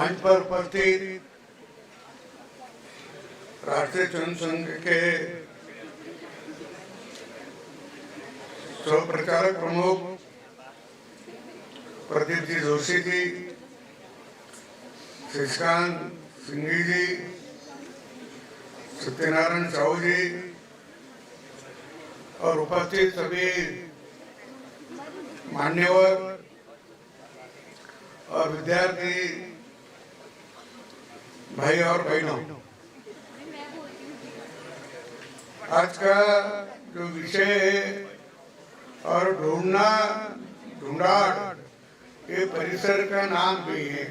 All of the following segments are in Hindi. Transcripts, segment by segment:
मंच पर उपस्थित राष्ट्रीय जनसंघ के सह प्रचारक प्रमुख प्रदीप जी जोशी जी, शशिकांत सिंघी जी, सत्यनारायण साहू जी और उपस्थित सभी मान्यवर और विद्यार्थी भाई और बहनों, आज का जो विषय है और ढूंढाड़ ये परिसर का नाम भी है।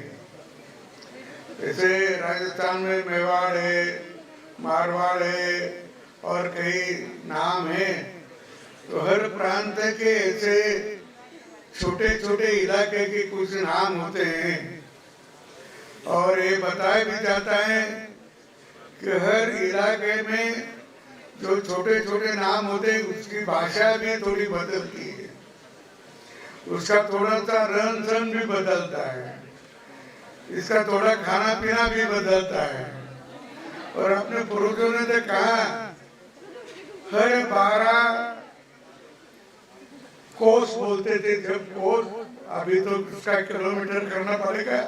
जैसे राजस्थान में मेवाड़ है, मारवाड़ है और कई नाम है, तो हर प्रांत के ऐसे छोटे छोटे इलाके के कुछ नाम होते हैं और ये बताया भी जाता है कि हर इलाके में जो छोटे छोटे नाम होते हैं उसकी भाषा भी थोड़ी बदलती है, उसका थोड़ा सा रहन सहन भी बदलता है, इसका थोड़ा खाना पीना भी बदलता है। और अपने पूर्वजों ने तो कहा हर 12 कोस बोलते थे, जब कोस, अभी तो उसका किलोमीटर करना पड़ेगा,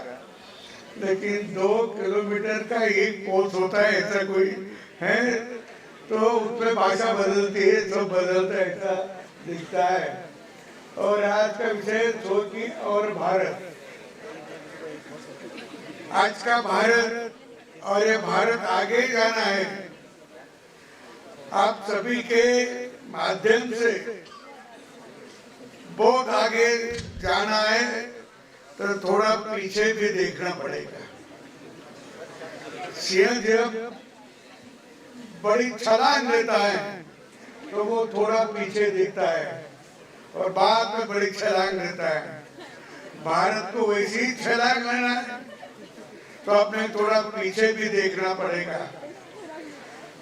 लेकिन 2 किलोमीटर का एक कोस होता है, ऐसा कोई है तो उसमें भाषा बदलती है, सब बदलता है, ऐसा दिखता है। और आज का विषय सोची और भारत, आज का भारत और ये भारत आगे जाना है। आप सभी के माध्यम से बहुत आगे जाना है तो थोड़ा पीछे भी देखना पड़ेगा। सिंह जब बड़ी छलांग लेता है तो वो थोड़ा पीछे देखता है और बाद में बड़ी छलांग लेता है। भारत को वैसी ही छलांग लेना है तो अपने थोड़ा पीछे भी देखना पड़ेगा।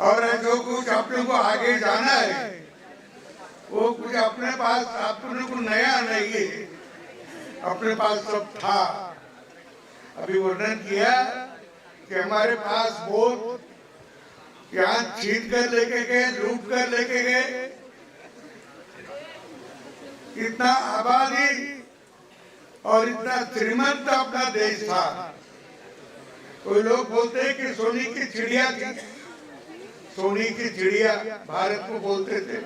और जो कुछ अपने को आगे जाना है वो कुछ अपने पास अपने को नया नहीं है, अपने पास सब था। अभी वर्णन किया कि हमारे पास बहुत यहाँ छीन कर लेके गए, लूट कर लेके गए, इतना आबादी और इतना श्रीमंत अपना देश था। कोई लोग बोलते हैं कि सोने की चिड़िया थी, सोने की चिड़िया भारत को बोलते थे।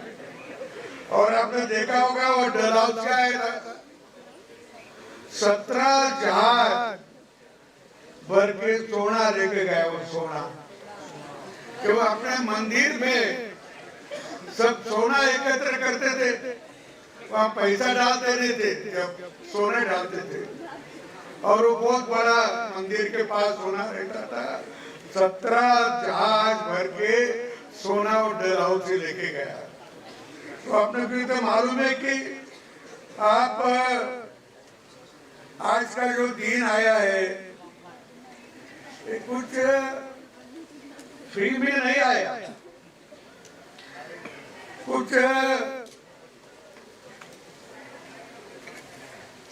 और आपने देखा होगा वो डलहौजी आया था, 17 जहाज भर के सोना लेके गया। वो सोना कि वो अपने मंदिर में सब सोना एकत्र करते थे, वहाँ पैसा डालते नहीं थे, जब सोना डालते थे। और वो बहुत बड़ा मंदिर के पास सोना रहता था। 17 जहाज भर के सोना और डलहौजी लेके गया। तो आपने भी तो मालूम है कि आप आज का जो दिन आया है ये कुछ फ्री में नहीं आया, कुछ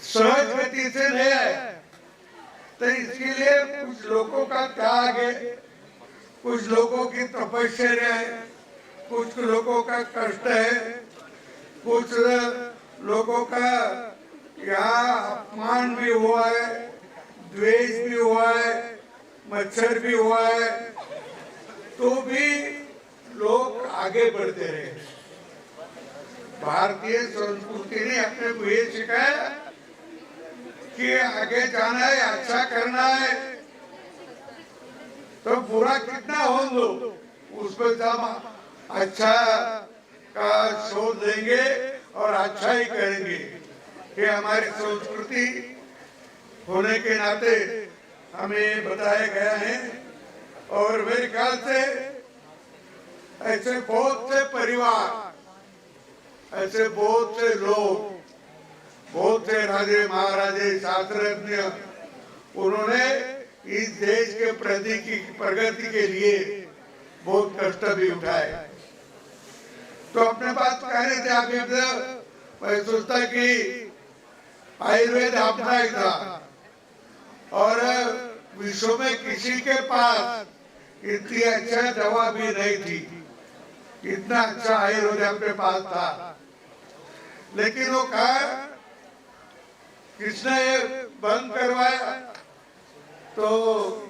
सहज गति से नहीं आया। तो इसके लिए कुछ लोगों का त्याग है, कुछ लोगों की तपस्या है, कुछ लोगों का कष्ट है, कुछ लोगों का यहाँ अपमान भी हुआ है, द्वेष भी हुआ है, मच्छर भी हुआ है, तो भी लोग आगे बढ़ते रहे। भारतीय संस्कृति ने अपने को ये सिखाया कि आगे जाना है, अच्छा करना है, तो बुरा कितना हो दो उस पर हम अच्छा का शोध देंगे और अच्छा ही करेंगे। ये हमारी संस्कृति होने के नाते हमें बताया गया है। और मेरे ख्याल से ऐसे बहुत से परिवार, ऐसे बहुत से लोग, बहुत से राजे महाराजे शास्त्रज्ञ, उन्होंने इस देश के प्रगति के लिए बहुत कष्ट भी उठाए। तो अपने बात कह रहे थे आप, मैं सोचता कि आयुर्वेद अपना ही था और विश्व में किसी के पास इतनी अच्छा दवा भी नहीं थी, इतना अच्छा आयुर्वेद अपने पास था। लेकिन वो कहा किसने ये बंद करवाया? तो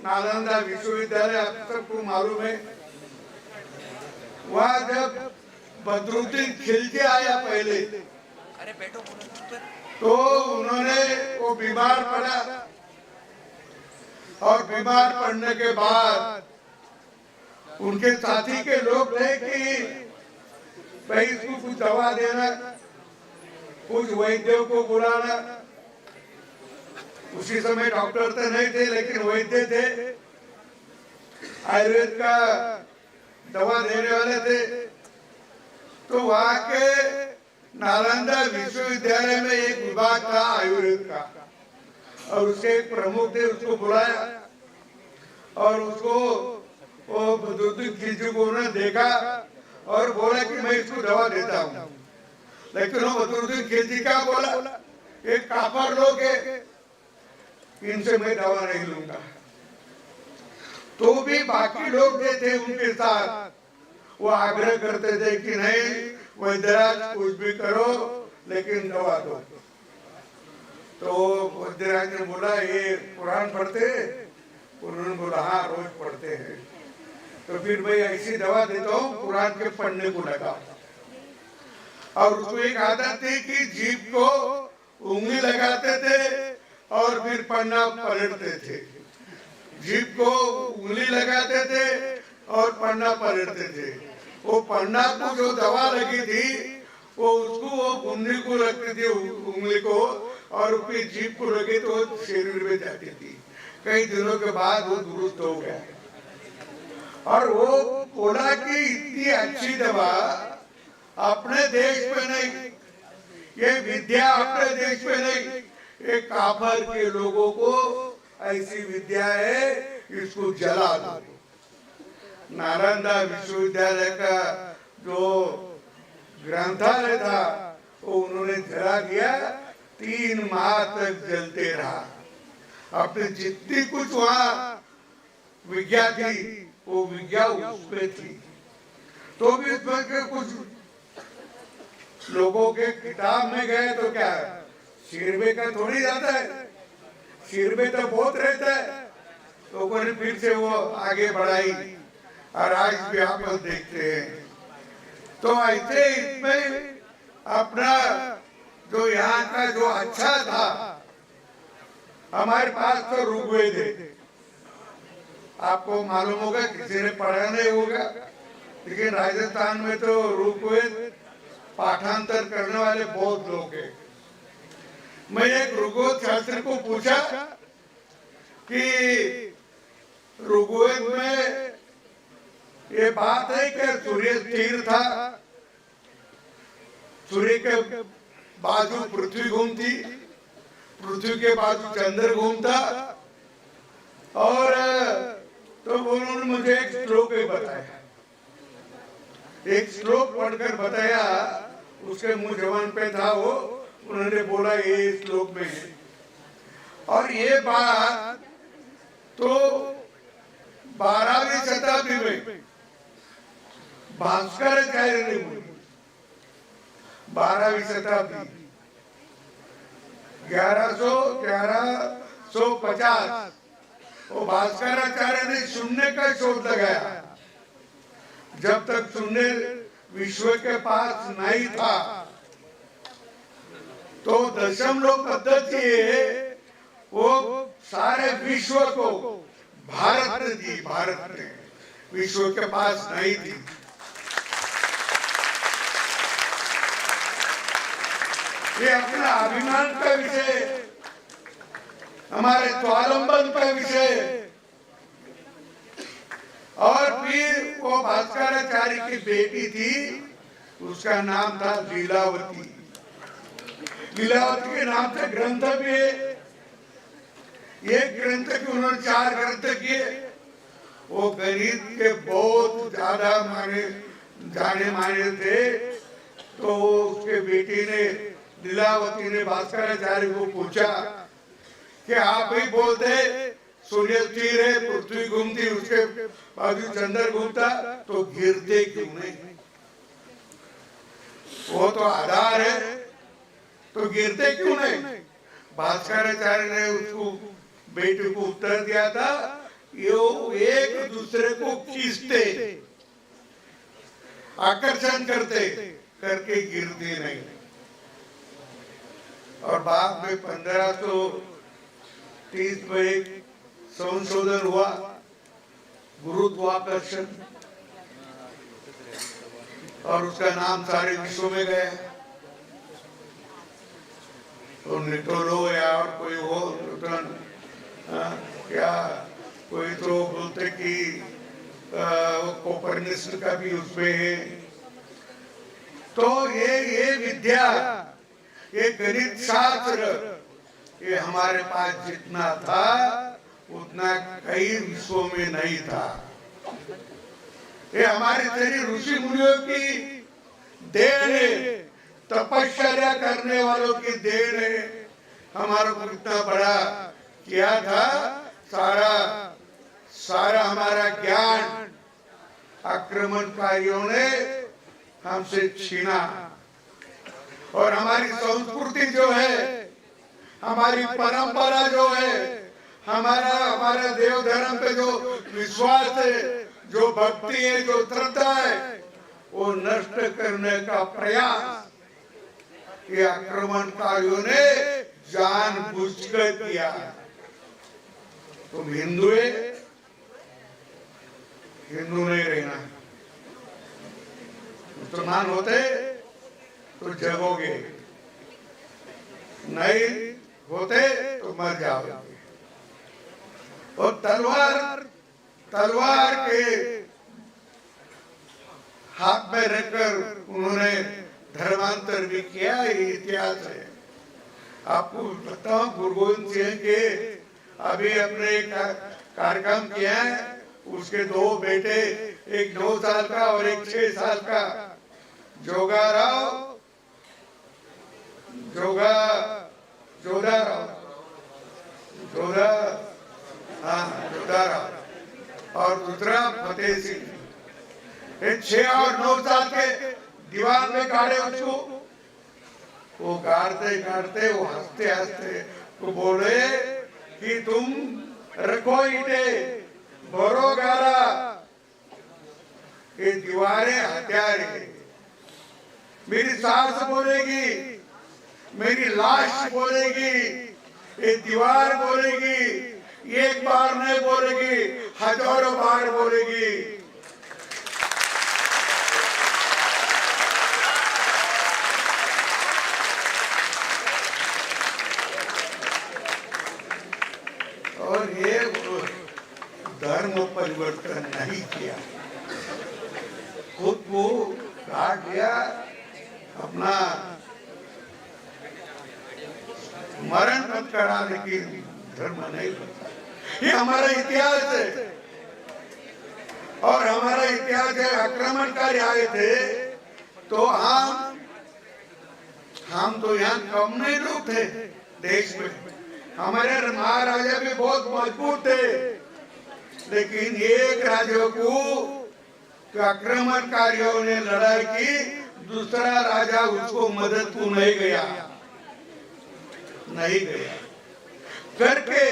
नालंदा विश्वविद्यालय, आप सबको मालूम है, वहां जब बदरुद्दीन खिलजी आया पहले, तो उन्होंने वो बीमार पड़ा, और बीमार पड़ने के बाद उनके साथी के लोग थे कि भाई इसको कुछ दवा देना, कुछ वैद्यों को बुलाना। उसी समय डॉक्टर तो नहीं थे, लेकिन वैद्य थे, आयुर्वेद का दवा देने वाले थे। तो वहां के नालंदा विश्वविद्यालय में एक विभाग था आयुर्वेद का, और उसके एक प्रमुख थे, उसको बुलाया और उसको वो बदरुद्दीन खिलजी को उन्होंने देखा और बोला कि मैं इसको दवा देता हूँ। लेकिन वो बदरुद्दीन खिलजी क्या बोला, एक काफर लोग है, इनसे मैं दवा नहीं लूंगा। तो भी बाकी लोग जो थे उनके साथ वो आग्रह करते थे कि नहीं वैद्यराज कुछ भी करो, लेकिन दवा दो। तो वैद्यराज ने बोला ये कुरान पढ़ते? उन्होंने बोला हाँ रोज पढ़ते हैं। तो फिर मैं ऐसी दवा देता हूँ, कुरान के पढ़ने को लगा। और उसको एक आदत थी कि जीभ को उंगली लगाते थे और फिर पन्ना पलटते थे। जीभ को उंगली लगाते थे और पन्ना पलटते थे। वो पन्ना को जो दवा लगी थी वो उसको वो उंगली को लगती थी, उंगली को, और उसकी जीभ को लगी तो शरीर में जाती थी। कई दिनों के बाद वो दुरुस्त हो गया। और वो बोला कि इतनी अच्छी दवा अपने देश में नहीं, ये विद्या अपने देश में नहीं, ये काफर के लोगों को ऐसी विद्या है, इसको जला दो। नालंदा विश्वविद्यालय का जो ग्रंथालय था वो उन्होंने जला दिया। 3 माह तक जलते रहा। अपने जितनी कुछ वहाँ विज्ञा थी वो विज्ञा उसमें थी। तो भी उसमें के कुछ लोगों के किताब में गए तो क्या शिरबे का थोड़ी जाता है, शिरबे तो बहुत रहता है। लोगों ने फिर से वो आगे बढ़ाई और आज भी आप देखते हैं। तो ऐसे इसमें अपना जो यहाँ का जो अच्छा था, हमारे पास तो ऋग्वेद है, आपको मालूम होगा, किसी ने पढ़ा नहीं होगा, लेकिन राजस्थान में तो ऋग्वेद पाठांतर करने वाले बहुत लोग हैं। मैं एक ऋग्वेद शास्त्री को पूछा कि ऋग्वेद में ये बात है कि सूर्य स्थिर था, सूर्य के बाजू पृथ्वी घूमती, पृथ्वी के बाजू चंद्र घूमता, और तो उन्होंने मुझे एक श्लोक ही बताया, एक श्लोक पढ़कर बताया। उसके मुंह जवान पे था वो, उन्होंने बोला ये श्लोक में है। और ये बात तो 12वीं शताब्दी में भास्कराचार्य ने बोली। 12वीं शताब्दी 1150 वो भास्कराचार्य ने शून्य का शोध लगाया। जब तक शून्य विश्व के पास नहीं था, तो दशमलव पद्धति वो सारे विश्व को भारत ने दी, भारत ने, विश्व के पास नहीं थी। ये अपना अभिमान का विषय, हमारे स्वावलंबन का विषय। और फिर वो भास्कराचार्य की बेटी थी, उसका नाम था लीलावती। लीलावती के नाम से ग्रंथ भी है। ये ग्रंथ के उन्होंने 4 ग्रंथ किए। वो गणित के बहुत ज्यादा जाने माने थे। तो उसके बेटी ने, लीलावती ने भास्कराचार्य को पूछा कि आप ही बोलते सूर्य स्थिर है, पृथ्वी घूमती, उसके बाजू चंद्र घूमता, तो गिरते क्यों नहीं? वो तो आधार है, तो गिरते क्यों नहीं? भास्कराचार्य ने उसको बेटे को उत्तर दिया था, ये एक दूसरे को खींचते, आकर्षण करते, करके गिरते नहीं। और बाद में 1530 में एक संशोधन हुआ, गुरुत्वाकर्षण, और उसका नाम सारे विश्व में गया। तो निटोलो या और कोई हो न्यूटन, क्या कोई तो बोलते कि कोपरनिकस का भी उसमें है। तो ये विद्या, ये गणित शास्त्र, ये हमारे पास जितना था उतना कई विश्वों में नहीं था। ये हमारे तेरी ऋषि मुनियों की देन है, तपस्या करने वालों की देन है। हमारा को इतना बड़ा किया था, सारा हमारा ज्ञान आक्रमणकारियों ने हमसे छीना। और हमारी संस्कृति जो है, हमारी परंपरा जो है, हमारा देव धर्म पे जो विश्वास है, जो भक्ति है, जो श्रद्धा है, वो नष्ट करने का प्रयास ये आक्रमणकारियों ने जानबूझकर किया। तुम हिंदू है, हिंदू नहीं रहना, मुसलमान होते तो जगोगे, नहीं होते तो मर जाओगे। और तलवार के हाथ में रखकर उन्होंने धर्मांतर भी किया, ये इतिहास है। आपको बताऊं, गुरु गोविंद सिंह के अभी अपने कार्यक्रम किया है, उसके दो बेटे, एक 9 साल का और एक 6 साल का, जोधाराव और दूसरा फतेह सिंह। 6 और 9 साल के दीवार में गाड़े उसको। वो गाड़ते वो हंसते तो बोले कि तुम रखो ईटे, भरो गारा, ये दीवारें हथियार है। मेरी सास बोलेगी, मेरी लाश बोलेगी, ये दीवार बोलेगी, एक बार नहीं बोलेगी, हजारों बार बोलेगी। और ये धर्म परिवर्तन नहीं किया, खुद को काट दिया, अपना मरण मत करा, लेकिन धर्म नहीं बनता। ये हमारा इतिहास है, और हमारा इतिहास है। आक्रमणकारी आए थे तो हम तो यहाँ कम नहीं लोग थे देश में। हमारे महाराजा भी बहुत मजबूत थे, लेकिन एक राजा को आक्रमणकारियों ने लड़ाई की, दूसरा राजा उसको मदद को नहीं गया करके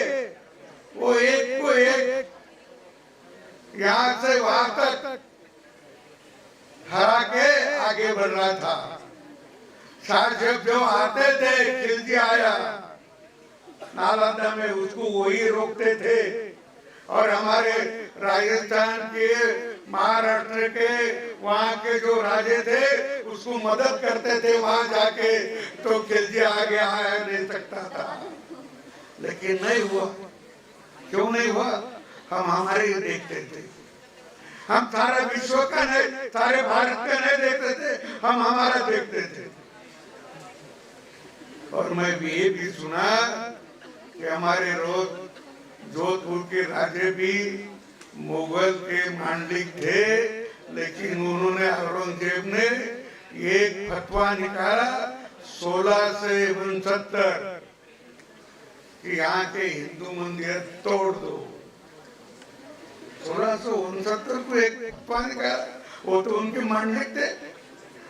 वो एक को एक यहाँ से वहां तक हरा के आगे बढ़ रहा था। शासक जो आते थे, खिलजी आया नालंदा में, उसको वही रोकते थे। और हमारे राजस्थान के, महाराष्ट्र के, वहाँ के जो राजे थे उसको मदद करते थे वहां जाके, तो खिलजी आगे आया नहीं सकता था। लेकिन नहीं हुआ। क्यों नहीं हुआ? हम हमारे देखते थे। हम सारा विश्व का नहीं, सारे भारत का नहीं देखते थे, हम हमारा देखते थे। और मैं भी ये भी सुना कि हमारे रोज जोधपुर के राजे भी मुगल के मांडलिक थे, लेकिन उन्होंने, औरंगजेब ने एक फतवा निकाला 1669 कि यहाँ के हिंदू मंदिर तोड़ दो। 1669 को एक पान का, वो तो उनके मांडलिक थे,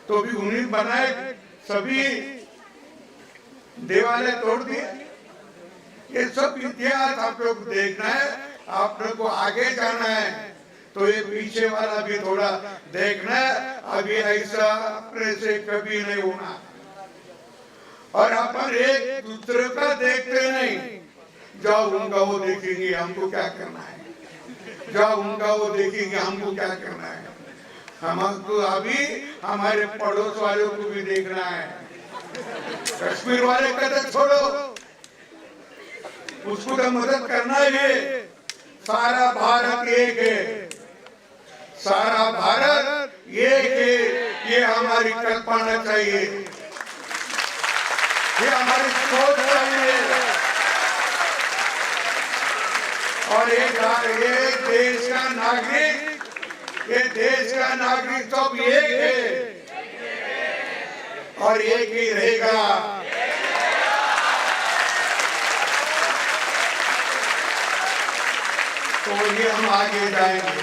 तो भी उन्हीं बनाए सभी देवालय तोड़ दिए। ये सब इतिहास आप लोग देखना है, आप लोग को आगे जाना है, तो ये पीछे वाला भी थोड़ा देखना है। अभी ऐसा अपने से कभी नहीं होना, और अपन एक दूसरे का देखते नहीं, जाओ उनका वो देखेंगे हमको क्या करना है, जाओ उनका वो देखेंगे हमको क्या करना है। हमको अभी हमारे पड़ोस वालों को भी देखना है। कश्मीर वाले का तो छोड़ो, उसको तो मदद करना है। सारा भारत एक है, सारा भारत एक है, ये हमारी कल्पना चाहिए, ये हमारी सोच चाहिए। और एक देश का नागरिक, ये देश का नागरिक सब एक है और एक ही रहेगा। तो ये हम आगे जाएंगे,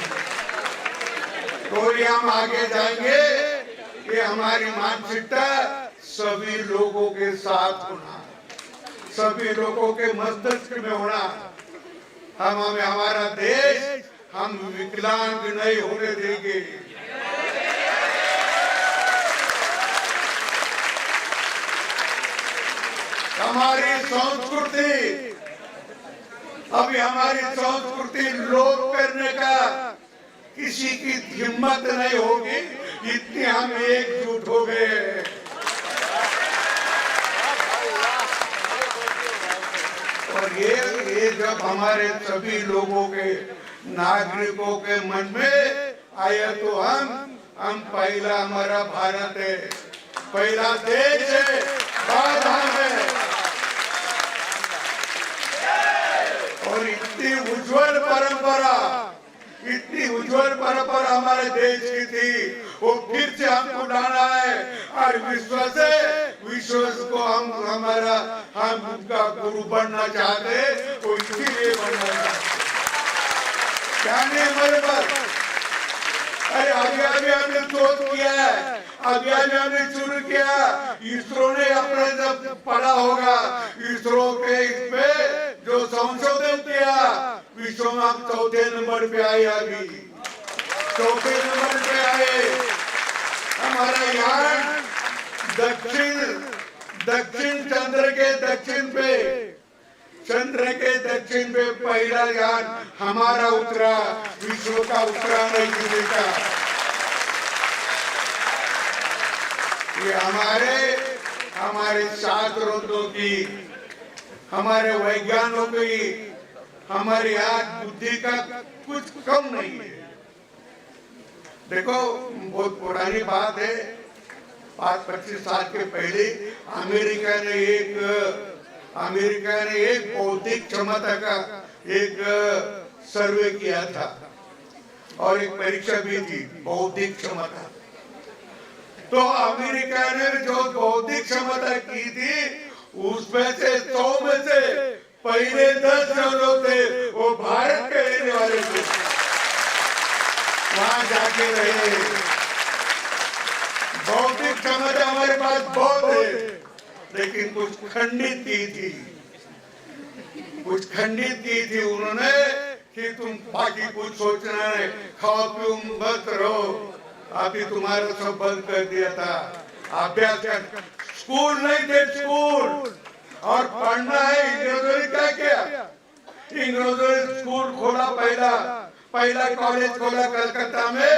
तो ये हम आगे जाएंगे। ये हमारी मानसिकता सभी लोगों के साथ होना, सभी लोगों के मस्तिष्क में होना। हमें हमारा देश हम विकलांग नहीं होने देंगे। हमारी संस्कृति, अभी हमारी संस्कृति लोप करने का किसी की हिम्मत नहीं होगी, इतने हम एकजुट हो गए। और ये जब हमारे सभी लोगों के, नागरिकों के मन में आया, तो हम पहला, हमारा भारत है, पहला देश है, बाद हम है। और इतनी उज्जवल परंपरा, इतनी उज्जवल परंपरा हमारे देश की थी, वो फिर से हमको लाना है। और विश्व को हम हमारा, हम उनका गुरु बनना चाहते, वो इसीलिए बनना चाहते। क्या नहीं हमारे पास? अरे अभी हमने शोध किया है, अभी हमने शुरू किया। इसरो ने अपने जब पढ़ा होगा, इसरो के इसमें जो संशोधन किया, विश्व में हम चौथे नंबर पे आए, अभी चौथे नंबर पे आए। हमारा यान दक्षिण चंद्र के दक्षिण पे, चंद्र के दक्षिण पे पहला यान हमारा उतरा, विश्व का उतरा नहीं किसी का। ये हमारे शास्त्रों की, हमारे वैज्ञानिकों की, हमारी आज बुद्धि का कुछ कम नहीं है। देखो, बहुत पुरानी बात है, 5-25 साल के पहले अमेरिका ने एक बौद्धिक क्षमता का एक सर्वे किया था, और एक परीक्षा भी थी, बौद्धिक क्षमता। तो अमेरिका ने जो बौद्धिक क्षमता की थी, उसमें से 100 में से पहले 10 जो लोग थे, वो भारत के रहने वाले थे, वहां जाके रहे। बौद्धिक क्षमता हमारे पास बहुत है, लेकिन कुछ खंडित की थी उन्होंने, कि तुम बाकी कुछ सोचना नहीं, खाओ पियो मत रहो। अभी तुम्हारा सब बंद कर दिया था, अभ्यास कर, स्कूल नहीं थे स्कूल, और पढ़ना है। अंग्रेजों ने क्या किया? अंग्रेजों ने स्कूल खोला, पहला कॉलेज खोला कलकत्ता में,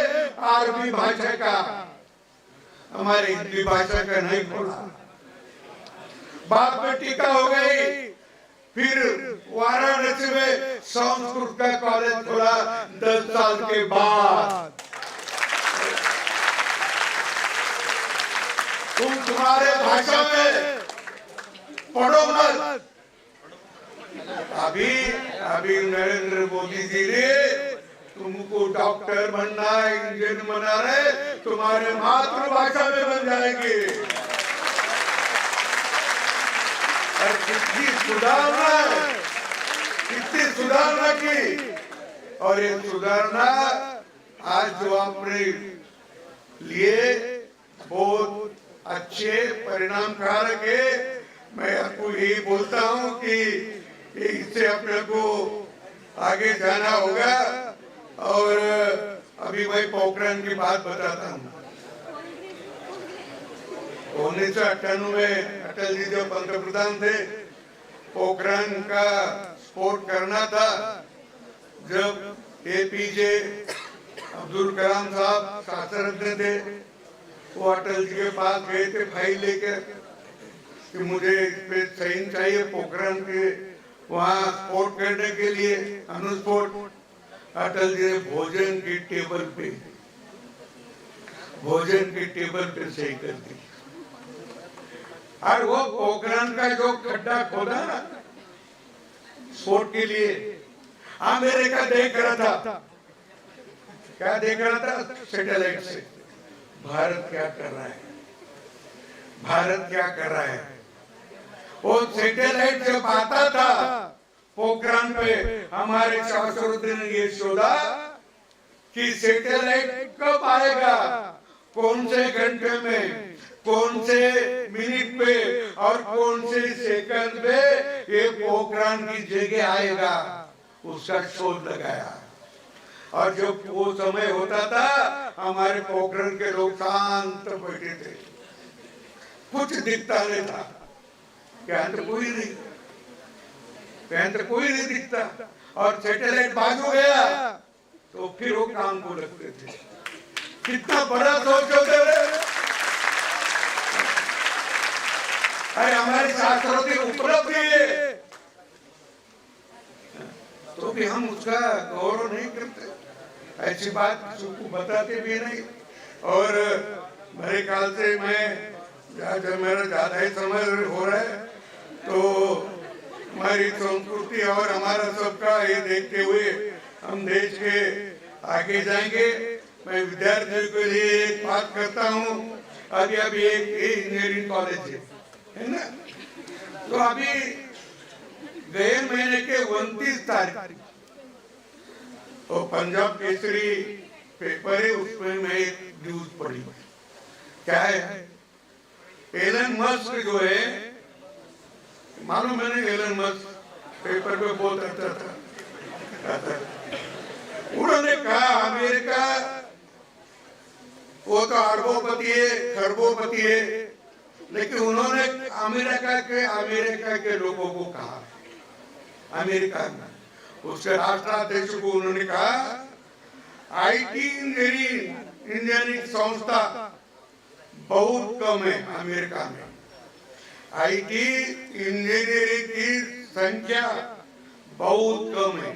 अरबी भाषा का, हमारे हिंदी भाषा का नहीं खोला। बात में टीका हो गई। फिर वाराणसी में संस्कृत का कॉलेज खोला 10 साल के बाद। तुम तुम्हारे भाषा में पढ़ो मत। अभी नरेंद्र मोदी जी ने तुमको डॉक्टर बनना है, इंजीनियर बना रहे, तुम्हारे मातृभाषा में बन जाएंगे। और कितनी सुधारना की, और ये सुधारना आज जो आपने लिए बहुत अच्छे परिणाम कारक है। मैं आपको यही बोलता हूँ कि इससे अपने को आगे जाना होगा। और अभी मैं पोखरण की बात बताता हूँ। 1998 में अटल जी जो पंतप्रधान थे, पोखरण का स्फोट करना था। जब एपीजे अब्दुल कलाम साहब शास्त्रज्ञ थे, वो अटल जी के पास गए थे फाइल लेकर कि मुझे इस पे साइन चाहिए पोखरण के वहाँ स्फोट करने के लिए, अनुस्फोट। अटल जी ने भोजन की टेबल पे सही कर दी। और वो पोखरण का जो खड्डा खोदा ना स्फोट के लिए, अमेरिका देख रहा था। क्या देख रहा था? सैटेलाइट से भारत क्या कर रहा है, भारत क्या कर रहा है। वो सैटेलाइट जब आता था पोखरण पे, हमारे शास्त्रज्ञों ने ये शोधा कि सैटेलाइट कब आएगा, कौन से घंटे में, कौन से मिनट पे और कौन से सेकंड पे ये पोखरण की जगह आएगा, उसका शोध लगाया। और जब वो समय होता था, हमारे पोखरण के लोग शांत बैठे थे, कुछ दिखता नहीं था। क्या कोई नहीं दिखता। और सैटेलाइट बाजू गया तो फिर वो काम को लगते थे। कितना बड़ा सोच होते थे। अरे हमारे शास्त्रों की उपलब्धि है, तो भी हम उसका गौरव नहीं करते, ऐसी बात किसी को बताते भी नहीं। और मेरे ख्याल से मैं जब मेरा ज्यादा ही समय हो रहा है, तो हमारी संस्कृति और हमारा सबका ये देखते हुए हम देश के आगे जाएंगे। मैं विद्यार्थियों के लिए एक बात करता हूँ। अभी एक इंजीनियरिंग कॉलेज है ना, तो अभी गए महीने के 29 तारीख तो पंजाब केसरी पेपर है, उसमें मैं एक न्यूज पढ़ी। क्या है? एलन मस्क जो है, मालूम है ना, एलन मस्क पेपर पे बहुत अच्छा था। उन्होंने कहा अमेरिका वो तो अरबोपति है, खरबोपति है, लेकिन उन्होंने अमेरिका के लोगों को कहा, अमेरिका में उसके राष्ट्राध्यक्ष को उन्होंने कहा, आईटी इंजीनियरिंग संस्था बहुत कम है अमेरिका में, आईटी इंजीनियरिंग की संख्या बहुत कम है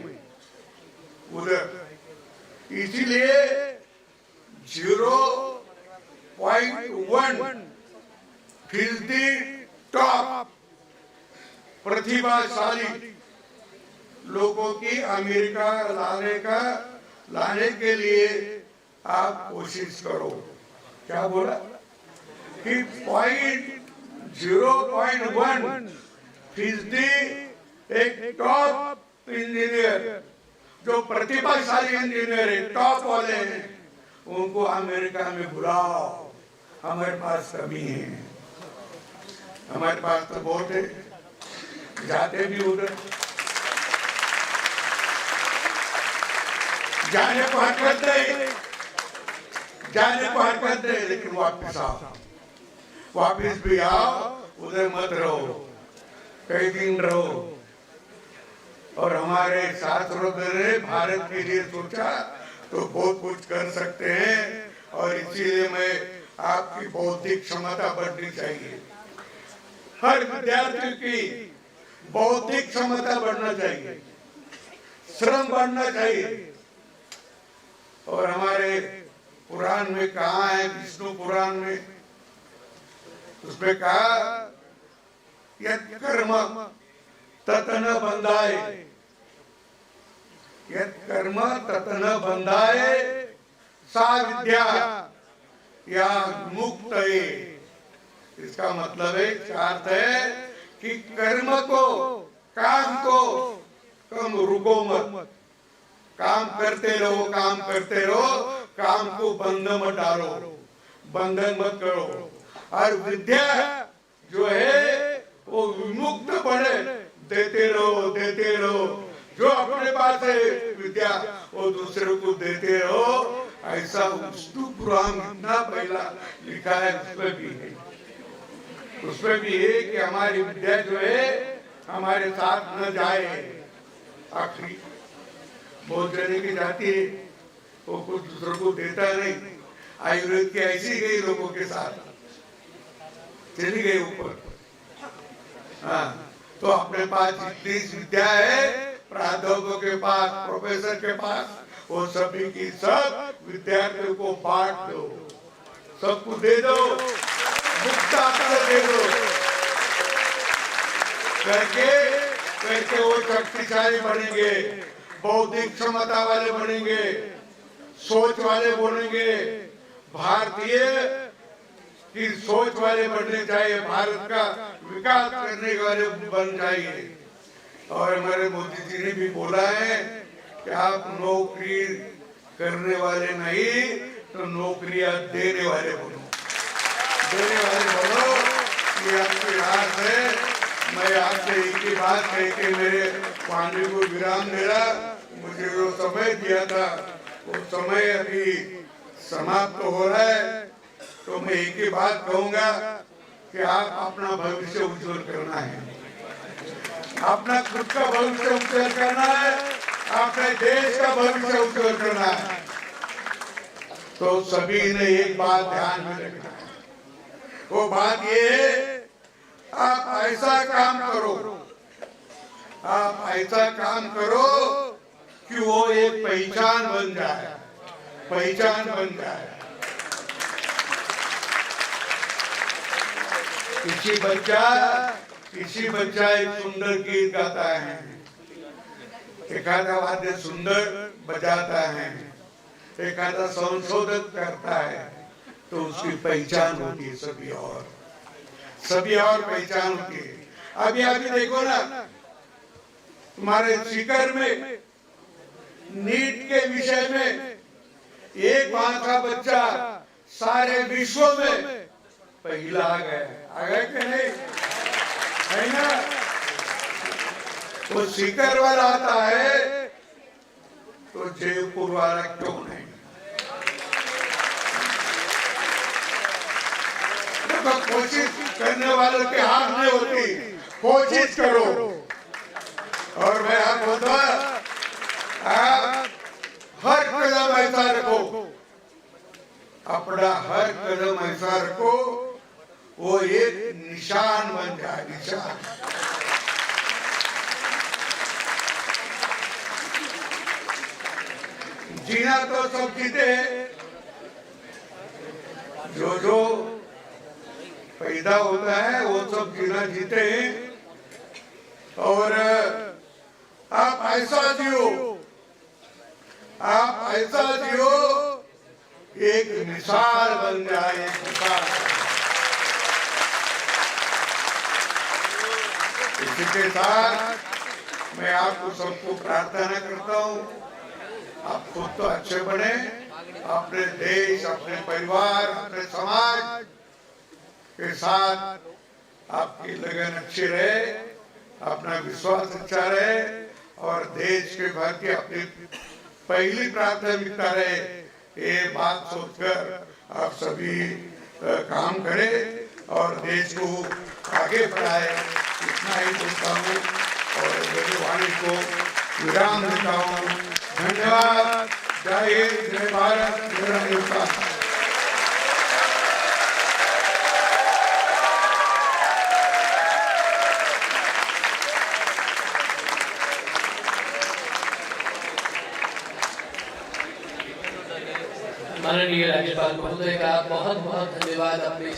उधर, इसीलिए 0.1% टॉप प्रतिभाशाली लोगों की अमेरिका लाने के लिए आप कोशिश करो। क्या बोला कि 0.1% एक टॉप इंजीनियर, जो प्रतिभाशाली इंजीनियर है, टॉप वाले हैं, उनको अमेरिका में बुलाओ। हमारे पास कमी है, हमारे पास तो बहुत है, जाते भी उधर, जाने को हरकत दे, लेकिन वापस आओ, वापस भी आओ, उधर मत रहो, कई दिन रहो। और हमारे शास्त्रों ने भारत के लिए सोचा तो बहुत कुछ कर सकते हैं, और इसीलिए मैं आपकी बौद्धिक क्षमता बढ़नी चाहिए, हर विद्यार्थी की बौद्धिक क्षमता बढ़ना चाहिए, श्रम बढ़ना चाहिए। और हमारे पुराण में कहा है, विष्णु पुराण में, उसमें कहा यत् कर्म तत् न बंधाय, यत् कर्म तत् न बंधाय सा विद्या या मुक्त है। इसका मतलब है, इसका अर्थ है कि कर्म को, काम को कम रुको मत, काम करते रहो, काम करते रहो, काम को बंध मत डालो, बंधन मत करो। और विद्या जो है वो विमुक्त बने, देते रहो, देते रहो। जो अपने पास है विद्या वो दूसरे को देते रहो। ऐसा विष्णु पुराण इतना पहला लिखा है, उसमें भी है, उसमें भी है कि हमारी विद्या जो है हमारे साथ न जाए। आखिरी बहुत जने की जाती है, वो कुछ दूसरों को देता नहीं। आयुर्वेद की ऐसी गई लोगों के साथ चली गई ऊपर। हाँ, तो अपने पास जितनी विद्या है, प्राध्यापकों के पास, प्रोफेसर के पास, वो सभी की सब विद्यार्थियों को बांट दो, सबको दे दो, मुक्ता दे दो। करके वो शक्तिशाली बनेंगे, बौद्धिक क्षमता वाले बनेंगे, सोच वाले बनेंगे। भारतीय की सोच वाले बनने चाहिए, भारत का विकास करने वाले बन जाइए। और हमारे मोदी जी ने भी बोला है कि आप नौकरी करने वाले नहीं तो नौकरियां देने वाले बनो, देने वाले बनो। ये आपके हाथ है। मैं आपसे एक ही बात कह के मेरे वाणी को विराम दे रहा। मुझे जो समय दिया था वो समय अभी समाप्त हो रहा है। तो मैं एक ही बात कहूंगा कि आप अपना भविष्य उज्जवल करना है, अपना खुद का भविष्य उज्जवल करना है, अपने देश का भविष्य उज्जवल करना है। तो सभी ने एक बात ध्यान में रखना है, वो बात ये है, आप ऐसा काम करो, आप ऐसा काम करो कि वो एक पहचान बन जाए, पहचान बन जाए। किसी बच्चा एक सुंदर गीत गाता है, एक आधा वाद्य सुंदर बजाता है, एक आधा संशोधन करता है, तो उसकी पहचान होती है। सभी और पहचान होती है। अभी देखो ना, तुम्हारे सीकर में नीट के विषय में एक वहां का बच्चा सारे विश्व में पहला आ गया कि नहीं, है ना? वो सीकर वाला आता है तो जयपुर वाला क्यों नहीं? तो कोशिश करने वालों के हाथ में होती, कोशिश करो। और मैं आप बोलता, आप हर कदम ऐसा रखो, अपना हर कदम ऐसा रखो वो एक निशान बन जाए, निशान। जीना तो सब जीते, जो पैदा होता है वो सब जीना जीते हैं। और आप ऐसा जियो, आप ऐसा जियो, एक मिसाल बन जाए, एक मिसाल। इसी के साथ मैं आपको सबको प्रार्थना करता हूँ, आप खुद तो अच्छे बने, अपने देश, अपने परिवार, अपने समाज के साथ आपकी लगन अच्छी रहे, अपना विश्वास अच्छा रहे और देश के भर की अपनी पहली प्राथमिकता रहे। ये बात सोचकर आप सभी काम करें और देश को आगे बढ़ाए। इतना ही बोलता हूँ और मेरी वाणी को विराम देता हूँ। धन्यवाद। जय हिंद, जय भारत, जय हिंदुस्तान। माननीय राज्यपाल महोदय का बहुत बहुत धन्यवाद अपने